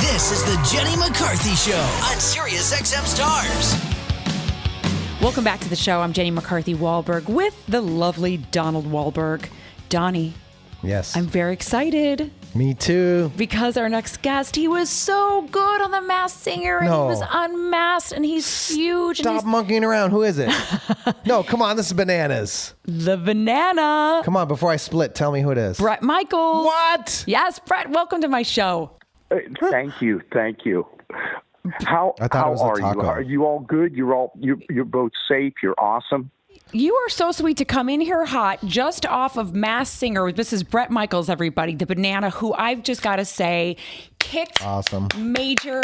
This is the Jenny McCarthy Show on Sirius XM Stars. Welcome back to the show. I'm Jenny McCarthy Wahlberg with the lovely Donald Wahlberg. Donnie. Yes. I'm very excited. Me too. Because our next guest, he was so good on The Masked Singer, and he was unmasked, and he's huge. Stop monkeying around. Who is it? No, come on. This is Bananas. The Banana. Come on. Before I split, tell me who it is. Bret Michaels. What? Yes, Bret. Welcome to my show. Thank you. How are you? Are you all good? You're both safe. You're awesome. You are so sweet to come in here hot, just off of Masked Singer. This is Bret Michaels, everybody, the Banana, who I've just got to say kicked major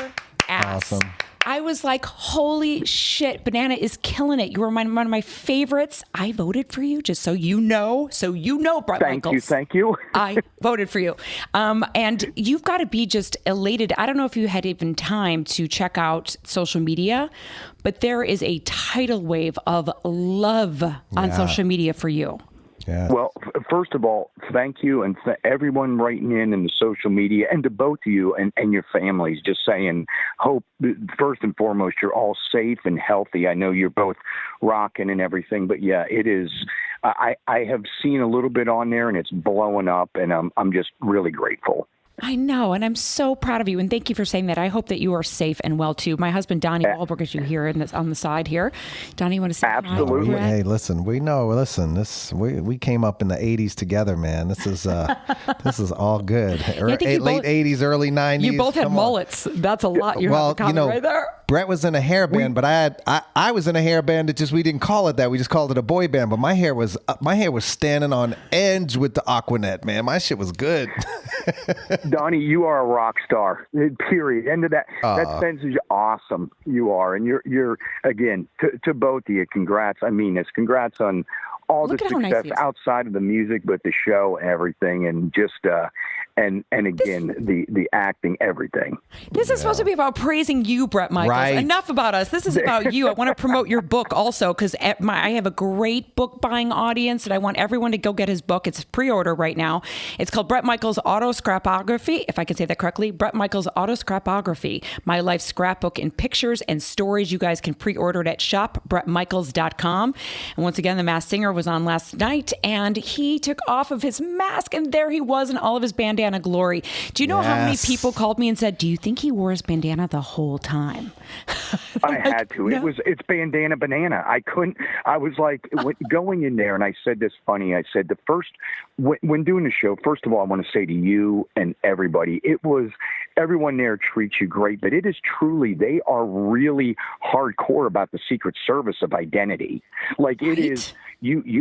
ass. Awesome. I was like, holy shit, Banana is killing it. You were one of my favorites. I voted for you, just so you know. Bret Michaels. Thank you. I voted for you. And you've got to be just elated. I don't know if you had even time to check out social media, but there is a tidal wave of love on social media for you. Yeah. Well, first of all, thank you, and everyone writing in the social media, and to both of you and your families, just saying, hope, first and foremost, you're all safe and healthy. I know you're both rocking and everything, but yeah, it is. I have seen a little bit on there, and it's blowing up, and I'm just really grateful. I know, and I'm so proud of you, and thank you for saying that. I hope that you are safe and well, too. My husband, Donnie Wahlberg, as you hear on the side here. Donnie, you want to say Absolutely. hi? Hey, listen, we we came up in the 80s together, man. This is all good. Late 80s, early 90s. You both had mullets. That's a lot you have in common right there. Brett was in a hair band, but I was in a hair band that we didn't call it that. We just called it a boy band, but my hair was standing on edge with the Aquanet, man. My shit was good. Donnie, you are a rock star. Period. End of that. That sentence is awesome. You are, and you're again to both of you. Congrats. I mean this. Congrats on all the success outside of the music, but the show, everything, and just and again the acting, everything. This is supposed to be about praising you, Bret Michaels. Right. Enough about us. This is about you. I want to promote your book also because I have a great book buying audience, and I want everyone to go get his book. It's pre-order right now. It's called Bret Michaels Autoscrapography, if I can say that correctly. Bret Michaels Autoscrapography, my life scrapbook in pictures and stories. You guys can pre-order it at shopbretmichaels.com. And once again, The Masked Singer was on last night, and he took off of his mask, and there he was in all of his bandana glory. Do you know how many people called me and said, do you think he wore his bandana the whole time? I had to. No. It's bandana banana. I was like going in there, and I said this funny. I said when doing the show, first of all, I want to say to you and everybody, everyone there treats you great, but it is truly, they are really hardcore about the Secret Service of identity. Like it is,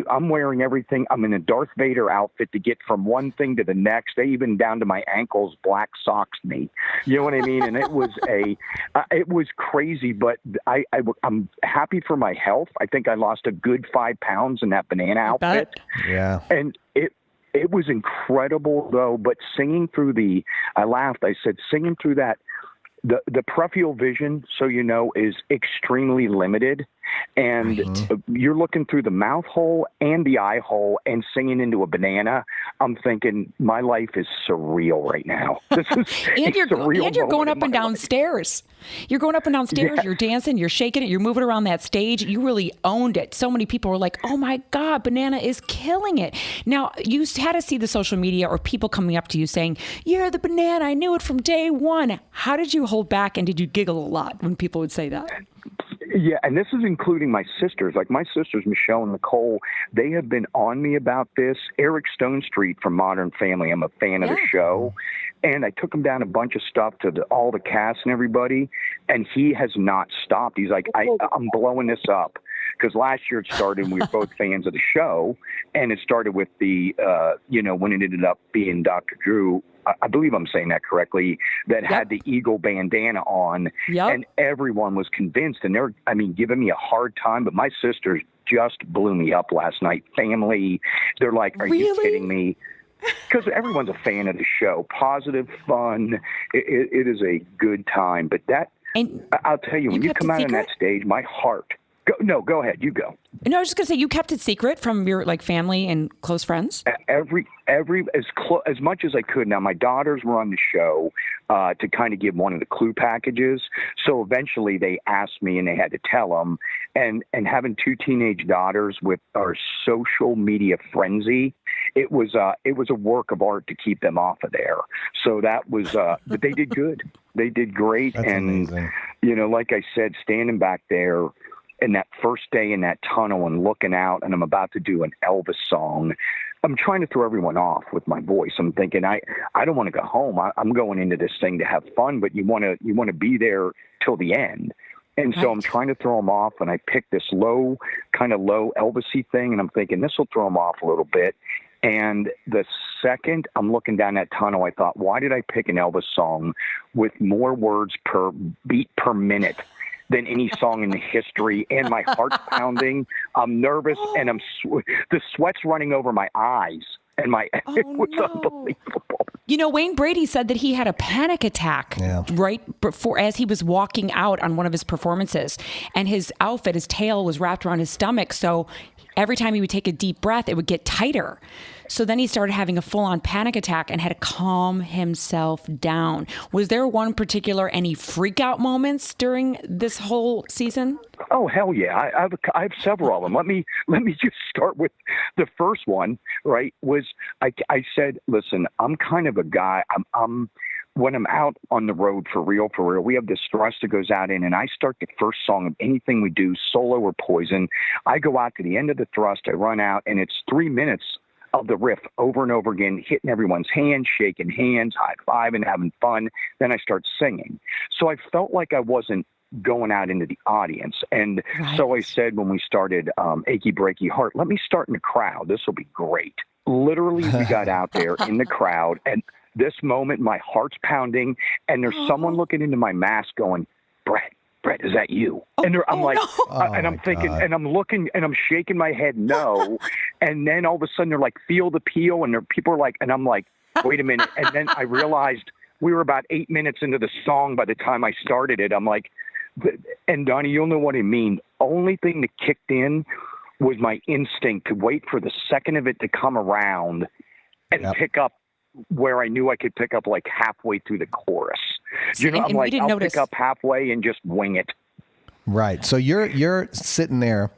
I'm wearing everything. I'm in a Darth Vader outfit to get from one thing to the next. They even down to my ankles black socks me. You know what I mean? And it was it was crazy, but I'm happy for my health. I think I lost a good 5 pounds in that banana outfit. Yeah. And it was incredible though, but singing through I laughed. I said, singing through that, the peripheral vision, so you know, is extremely limited. And you're looking through the mouth hole and the eye hole and singing into a banana. I'm thinking my life is surreal right now. This is you're going up and down stairs. You're going up and down stairs. Yeah. You're dancing. You're shaking it. You're moving around that stage. You really owned it. So many people were like, oh, my God, Banana is killing it. Now, you had to see the social media or people coming up to you saying, you're the Banana. I knew it from day one. How did you hold back, and did you giggle a lot when people would say that? Yeah, and this is including my sisters. Like my sisters, Michelle and Nicole, they have been on me about this. Eric Stone Street from Modern Family, I'm a fan of the show. And I took him down a bunch of stuff to all the cast and everybody, and he has not stopped. He's like, I'm blowing this up. Because last year it started, and we were both fans of the show, and it started with when it ended up being Dr. Drew, I believe I'm saying that correctly, that had the eagle bandana on, and everyone was convinced, and they're, giving me a hard time, but my sisters just blew me up last night. Family, they're like, are you kidding me? Because everyone's a fan of the show. Positive, fun. It is a good time. But I'll tell you, when you come out on that stage, my heart Go ahead. You go. No, I was just gonna say you kept it secret from your like family and close friends. Every as much as I could. Now my daughters were on the show to kind of give one of the clue packages. So eventually they asked me, and they had to tell them. And having two teenage daughters with our social media frenzy, it was a work of art to keep them off of there. So that was, but they did good. They did great. That's and amazing. Like I said, standing back there. And that first day in that tunnel and looking out, and I'm about to do an Elvis song. I'm trying to throw everyone off with my voice. I'm thinking, I don't want to go home. I'm going into this thing to have fun, but you want to be there till the end. And so I'm trying to throw them off, and I picked this low Elvis-y thing, and I'm thinking this will throw them off a little bit. And the second I'm looking down that tunnel, I thought, why did I pick an Elvis song with more words per beat per minute than any song in the history, and my heart's pounding. I'm nervous, and the sweat's running over my eyes, and it was unbelievable. Wayne Brady said that he had a panic attack right before, as he was walking out on one of his performances, and his outfit, his tail was wrapped around his stomach, so every time he would take a deep breath, it would get tighter. So then he started having a full-on panic attack and had to calm himself down. Was there any freak-out moments during this whole season? Oh, hell yeah. I have several of them. Let me just start with the first one, right, was I said, listen, I'm kind of a guy, when I'm out on the road for real, we have this thrust that goes out in, and I start the first song of anything we do, solo or Poison. I go out to the end of the thrust, I run out, and it's 3 minutes of the riff over and over again, hitting everyone's hands, shaking hands, high-fiving, having fun. Then I start singing. So I felt like I wasn't going out into the audience. And so I said when we started Achy Breaky Heart, let me start in the crowd. This will be great. Literally, we got out there in the crowd, and this moment, my heart's pounding, and there's someone looking into my mask going, Bret, is that you? And I'm like, and I'm thinking, God. And I'm looking, and I'm shaking my head, no. And then all of a sudden, they're like, feel the peel, and people are like, and I'm like, wait a minute. And then I realized we were about 8 minutes into the song by the time I started it. I'm like, and Donnie, you'll know what I mean. Only thing that kicked in was my instinct to wait for the second of it to come around and pick up where I knew I could pick up like halfway through the chorus. I'm like, I'll pick up halfway and just wing it. Right. So you're sitting there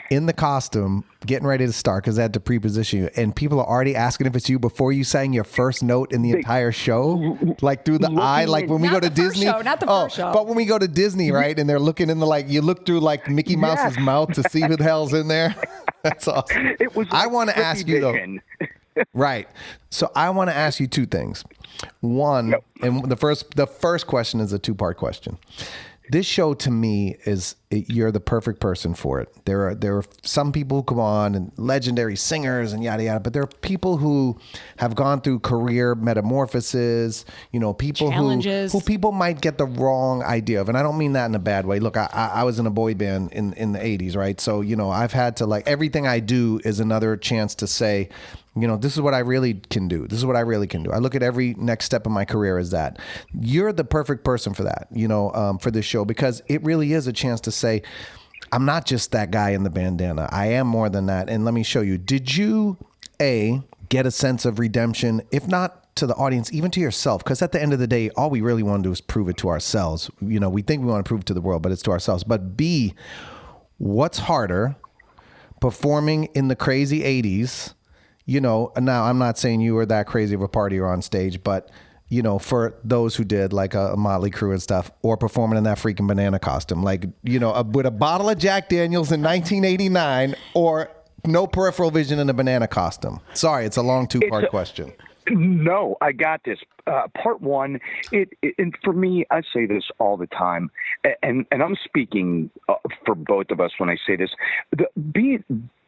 in the costume, getting ready to start because they had to pre-position you, and people are already asking if it's you before you sang your first note in the entire show, like through the eye, like when we go to Disney. Not the first show. But when we go to Disney, right, and they're looking in you look through like Mickey Mouse's mouth to see who the hell's in there. That's awesome. It was. I want to ask you though. Right. So I want to ask you two things. One, and the first question is a two-part question. This show to me you're the perfect person for it. There are some people who come on and legendary singers and yada yada, but there are people who have gone through career metamorphoses, people challenges. who people might get the wrong idea of. And I don't mean that in a bad way. Look, I was in a boy band in the 80s, right? So, I've had to everything I do is another chance to say, this is what I really can do. This is what I really can do. I look at every next step of my career as that. You're the perfect person for that, for this show, because it really is a chance to say, I'm not just that guy in the bandana. I am more than that. And let me show you. Did you, get a sense of redemption, if not to the audience, even to yourself? Because at the end of the day, all we really want to do is prove it to ourselves. We think we want to prove it to the world, but it's to ourselves. But B, what's harder, performing in the crazy 80s? Now I'm not saying you were that crazy of a partier on stage, but for those who did like a Motley Crue and stuff, or performing in that freaking banana costume, with a bottle of Jack Daniels in 1989, or no peripheral vision in a banana costume. Sorry, it's a long two-part question. No, I got this. Part one, and for me, I say this all the time, and I'm speaking for both of us when I say this.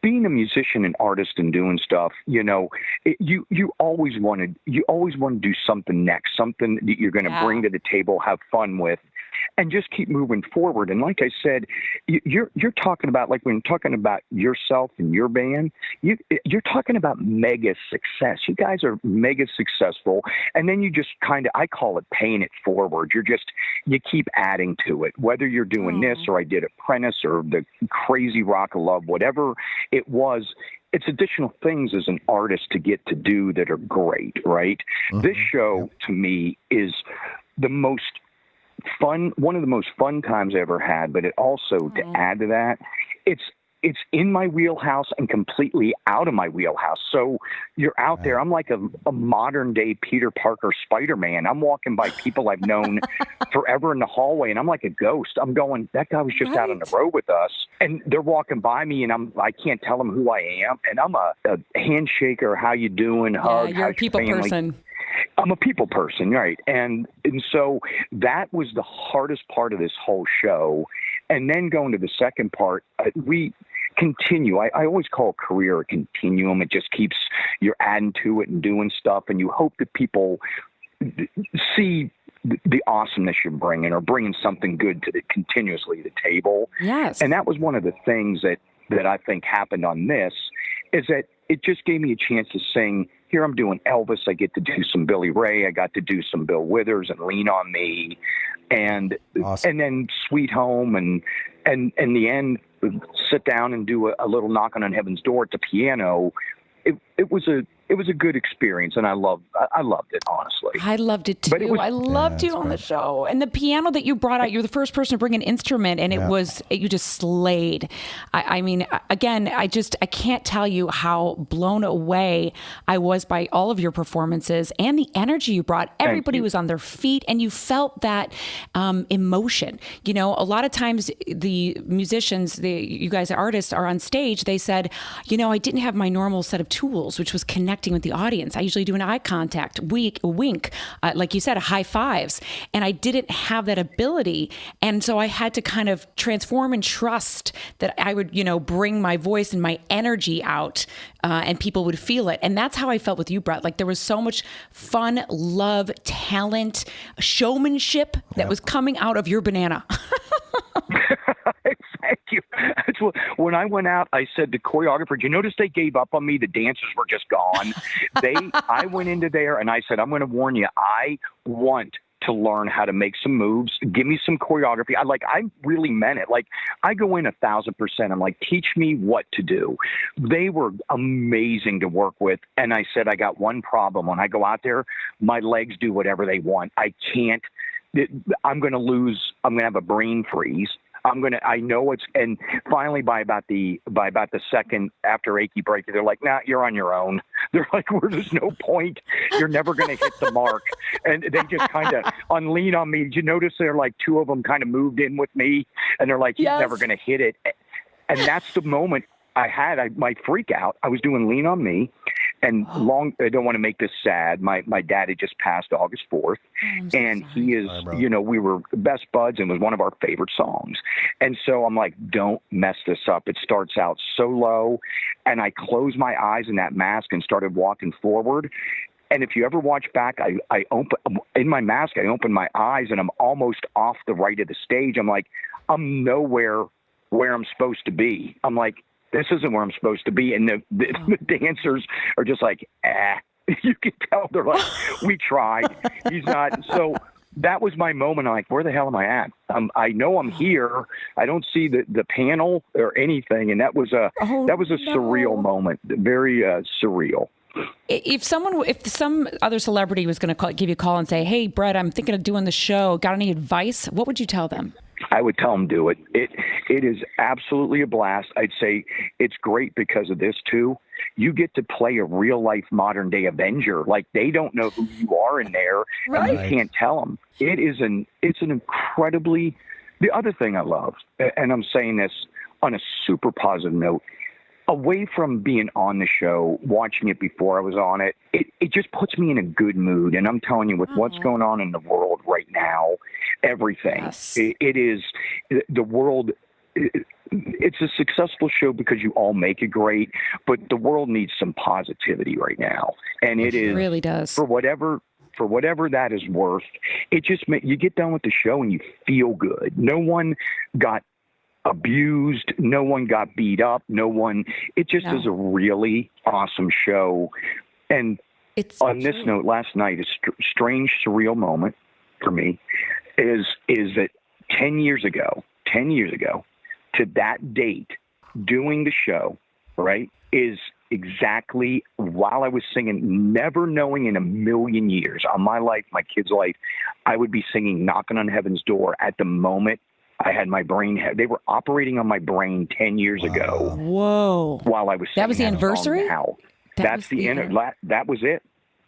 Being a musician and artist and doing stuff, you always want to do something next, something that you're going to bring to the table, have fun with. and just keep moving forward. And like I said, you're talking about, like when you're talking about yourself and your band, you're talking about mega success. You guys are mega successful. And then you just kind of, I call it paying it forward. You keep adding to it, whether you're doing this or I did Apprentice or the Crazy Rock of Love, whatever it was. It's additional things as an artist to get to do that are great, right? Mm-hmm. This show to me is the most fun, one of the most fun times I ever had, but it also, to add to that, it's in my wheelhouse and completely out of my wheelhouse. So you're out there. I'm like a modern day Peter Parker Spider-Man. I'm walking by people I've known forever in the hallway, and I'm like a ghost. I'm going, that guy was just out on the road with us, and they're walking by me, and I can't tell them who I am. And I'm a handshaker. How you doing? Hug. You're a people person. I'm a people person, right? And so that was the hardest part of this whole show. And then going to the second part, we continue. I always call a career a continuum. It just keeps, you're adding to it and doing stuff, and you hope that people see the awesomeness you're bringing, or bringing something good to continuously to the table. Yes. And that was one of the things that I think happened on this, is that it just gave me a chance to sing. Here I'm doing Elvis. I get to do some Billy Ray. I got to do some Bill Withers and Lean on Me, and awesome. And then Sweet Home, and in the end, sit down and do a little Knocking on Heaven's Door at the piano. It was a good experience, and I loved it, honestly. I loved it too. I loved you on the show, and the piano that you brought out. You're the first person to bring an instrument, and you just slayed. I mean, again, I can't tell you how blown away I was by all of your performances and the energy you brought. Everybody was on their feet, and you felt that emotion. You know, a lot of times the musicians, you guys artists are on stage. They said, you know, I didn't have my normal set of tools, which was connecting with the audience. I usually do an eye contact, a wink, like you said, a high fives, and I didn't have that ability. And so I had to kind of transform and trust that I would, you know, bring my voice and my energy out, and people would feel it. And that's how I felt with you, Bret. Like there was so much fun, love, talent, showmanship that was coming out of your banana. Thank you. When I went out, I said to choreographer, "Do you notice they gave up on me? The dancers were just gone." I went into there and I said, "I'm going to warn you. I want to learn how to make some moves. Give me some choreography." I really meant it. Like, I go in 1,000%. I'm like, teach me what to do. They were amazing to work with. And I said, I got one problem. When I go out there, my legs do whatever they want. I can't. I'm going to lose. I'm going to have a brain freeze. I know it's, and finally by about the second after Achy Breaky, they're like, nah, you're on your own. They're like, there's no point. You're never going to hit the mark. And they just kind of lean on me. Did you notice they're like, two of them kind of moved in with me, and they're like, he's never going to hit it. And that's the moment I had my freak out. I was doing Lean on Me. And I don't want to make this sad. My dad had just passed August 4th, and he is, you know, we were best buds and was one of our favorite songs. And so I'm like, don't mess this up. It starts out so low, and I closed my eyes in that mask and started walking forward. And if you ever watch back, I open in my mask, I open my eyes, and I'm almost off the right of the stage. I'm like, I'm nowhere where I'm supposed to be. I'm like, this isn't where I'm supposed to be. And the dancers are just like, you can tell they're like, we tried. He's not. So that was my moment. I'm like, where the hell am I at? I know I'm here. I don't see the panel or anything. And that was a surreal moment. Very surreal. If some other celebrity was going to give you a call and say, hey, Bret, I'm thinking of doing the show, got any advice? What would you tell them? I would tell them do it. It is absolutely a blast. I'd say it's great because of this too. You get to play a real life modern day Avenger. Like, they don't know who you are in there, and you can't tell them. It's an incredibly. The other thing I love, and I'm saying this on a super positive note, away from being on the show, watching it before I was on it, it just puts me in a good mood. And I'm telling you, with what's going on in the world right now, everything, it is the world. It's a successful show because you all make it great, but the world needs some positivity right now. And it really does. For whatever for whatever that is worth, it just you get done with the show and you feel good. No one got abused. No one got beat up. It just is a really awesome show. And this note, last night, a strange, surreal moment for me is that 10 years ago, to that date, doing the show, right, is exactly while I was singing, never knowing in a million years on my life, my kid's life, I would be singing Knocking on Heaven's Door at the moment I had my brain. They were operating on my brain 10 years ago. Whoa. While I was singing that was the anniversary? That's the end. That was it.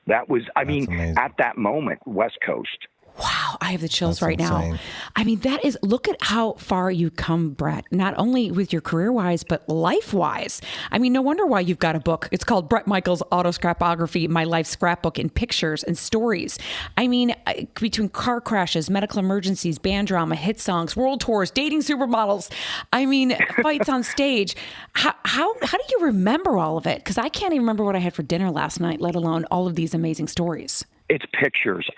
That was, amazing. At that moment, West Coast. Wow, I have the chills That's right insane. now. I mean, look at how far you come, Bret, not only with your career-wise, but life-wise. I mean, no wonder why you've got a book. It's called Bret Michaels' Autoscrapography, My Life Scrapbook in Pictures and Stories. I mean, between car crashes, medical emergencies, band drama, hit songs, world tours, dating supermodels, I mean, fights on stage. How do you remember all of it? Because I can't even remember what I had for dinner last night, let alone all of these amazing stories. It's pictures.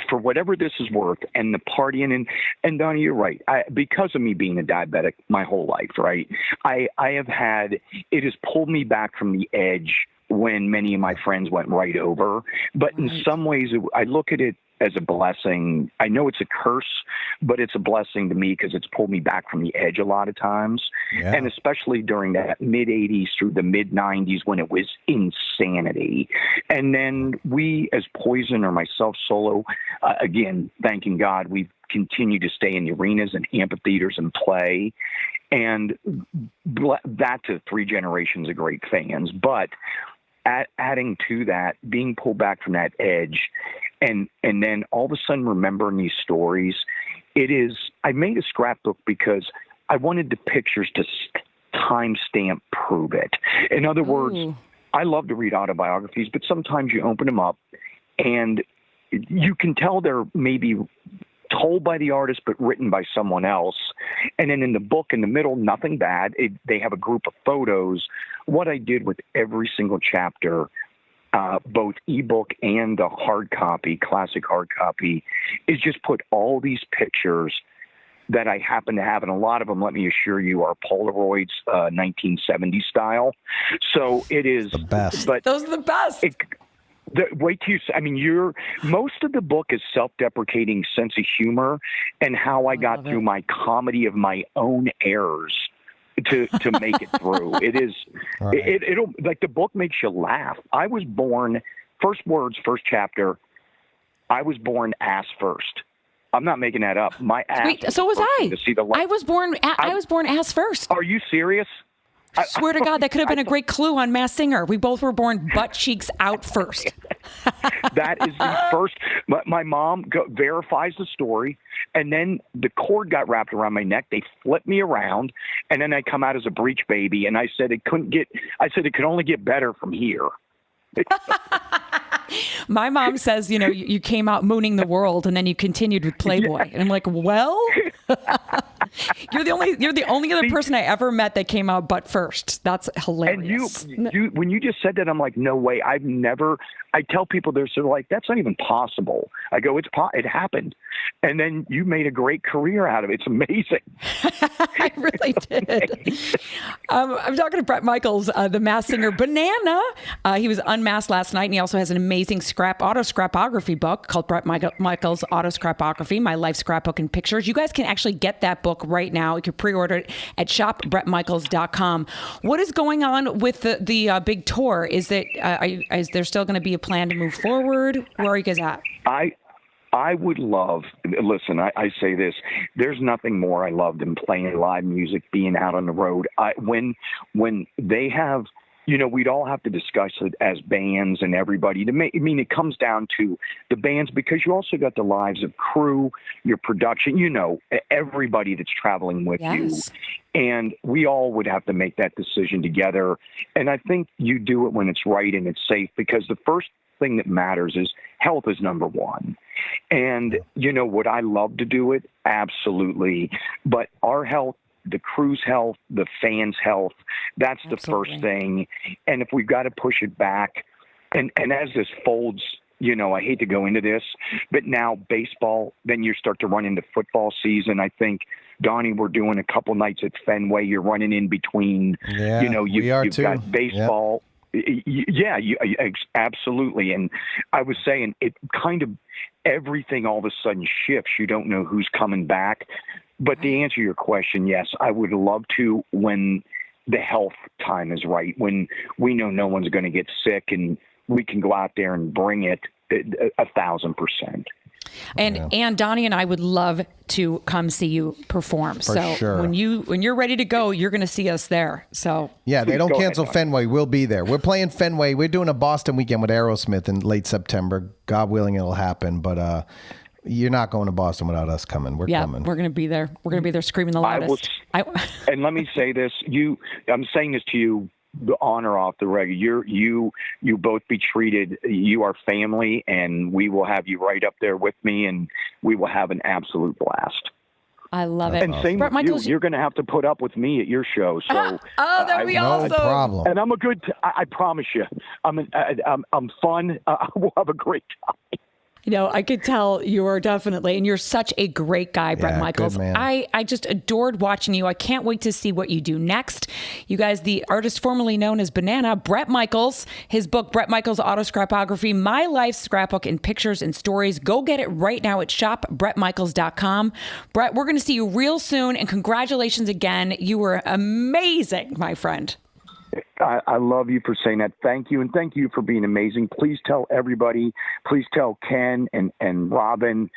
For whatever this is worth, and the partying, and Donnie, you're right. Because of me being a diabetic my whole life, right? I have had, it has pulled me back from the edge when many of my friends went right over. But in some ways, I look at it as a blessing. I know it's a curse, but it's a blessing to me because it's pulled me back from the edge a lot of times. Yeah. And especially during that mid-'80s through the mid-'90s when it was insanity. And then we as Poison or myself solo, again, thanking God, we've continued to stay in the arenas and amphitheaters and play. And that to 3 generations of great fans. But adding to that, being pulled back from that edge, and then all of a sudden remembering these stories, I made a scrapbook because I wanted the pictures to timestamp prove it. In other words, I love to read autobiographies, but sometimes you open them up and you can tell they're maybe told by the artist but written by someone else. And then in the book, in the middle, nothing bad. They have a group of photos. What I did with every single chapter, both ebook and the hard copy, classic hard copy, is just put all these pictures that I happen to have, and a lot of them, let me assure you, are Polaroids, 1970 style. So it is the best. But those are the best. Wait till most of the book is self-deprecating sense of humor and how I got through my comedy of my own errors to make it through. It is, right. It'll like the book makes you laugh. I was born, first chapter, I was born ass first. I'm not making that up. My ass. Wait, so was I. To see the light. I was born ass first. Are you serious? I swear to God, that could have been a great clue on Masked Singer. We both were born butt cheeks out first. That is the first. My mom verifies the story, and then the cord got wrapped around my neck. They flipped me around, and then I come out as a breech baby. And I said it could only get better from here. My mom says, you came out mooning the world and then you continued with Playboy. Yeah. And I'm like, well, you're the only other person I ever met that came out butt first. That's hilarious. And you when you just said that, I'm like, no way. I tell people they're sort of like, that's not even possible. I go, it happened. And then you made a great career out of it. It's amazing. I really did. I'm talking to Bret Michaels, the Masked Singer Banana. He was unmasked last night, and he also has an amazing autoscrapography book called Bret Michaels' Autoscrapography, My Life Scrapbook in Pictures. You guys can actually get that book right now. You can pre-order it at shopbretmichaels.com. What is going on with the big tour? Is there still going to be a plan to move forward? Where are you guys at? I would love, listen, I say this, there's nothing more I love than playing live music, being out on the road. When they have, we'd all have to discuss it as bands and everybody it comes down to the bands, because you also got the lives of Crue, your production, everybody that's traveling with you. And we all would have to make that decision together. And I think you do it when it's right and it's safe, because the first thing that matters is health is number one. And, would I love to do it? Absolutely. But our health, the crew's health, the fans' health, that's the first thing. And if we've got to push it back, and as this folds I hate to go into this, but now baseball, then you start to run into football season. I think, Donnie, we're doing a couple nights at Fenway. You're running in between, Yeah, you've got baseball. Yeah, absolutely. And I was saying it kind of, everything all of a sudden shifts. You don't know who's coming back. But to answer your question, yes, I would love to when the health time is right, when we know no one's going to get sick and we can go out there and bring it 1,000%. And Donnie and I would love to come see you perform. So sure. when you're ready to go, you're going to see us there. So yeah, they don't Go cancel ahead, Fenway. We'll be there. We're playing Fenway. We're doing a Boston weekend with Aerosmith in late September. God willing, it'll happen. But you're not going to Boston without us coming. We're coming. We're going to be there. We're going to be there screaming the loudest. And let me say this: I'm saying this to you. The honor off the regular. You both be treated. You are family, and we will have you right up there with me, and we will have an absolute blast. I love it. And same Bret with Michaels, you're going to have to put up with me at your show. So that'd be awesome. No problem. And I'm a good. I promise you, I'm fun. We'll have a great time. I could tell you're definitely, and you're such a great guy, Bret Michaels. Good man. I just adored watching you. I can't wait to see what you do next. You guys, the artist formerly known as Banana, Bret Michaels, his book, Bret Michaels Autoscrapography, My Life Scrapbook in Pictures and Stories. Go get it right now at shopbretmichaels.com. Bret, we're going to see you real soon, and congratulations again. You were amazing, my friend. I love you for saying that. Thank you. And thank you for being amazing. Please tell everybody, please tell Ken and Robin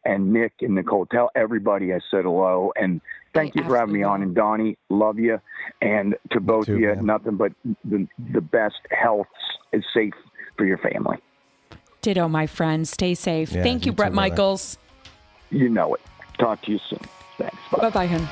and Nick and Nicole, tell everybody I said hello. And thank you for having me on. And Donnie, love you. And to both of you, nothing but the best health is safe for your family. Ditto, my friend. Stay safe. Yeah, Thank you, Bret Michaels. You know it. Talk to you soon. Thanks. Bye. Bye-bye, hon.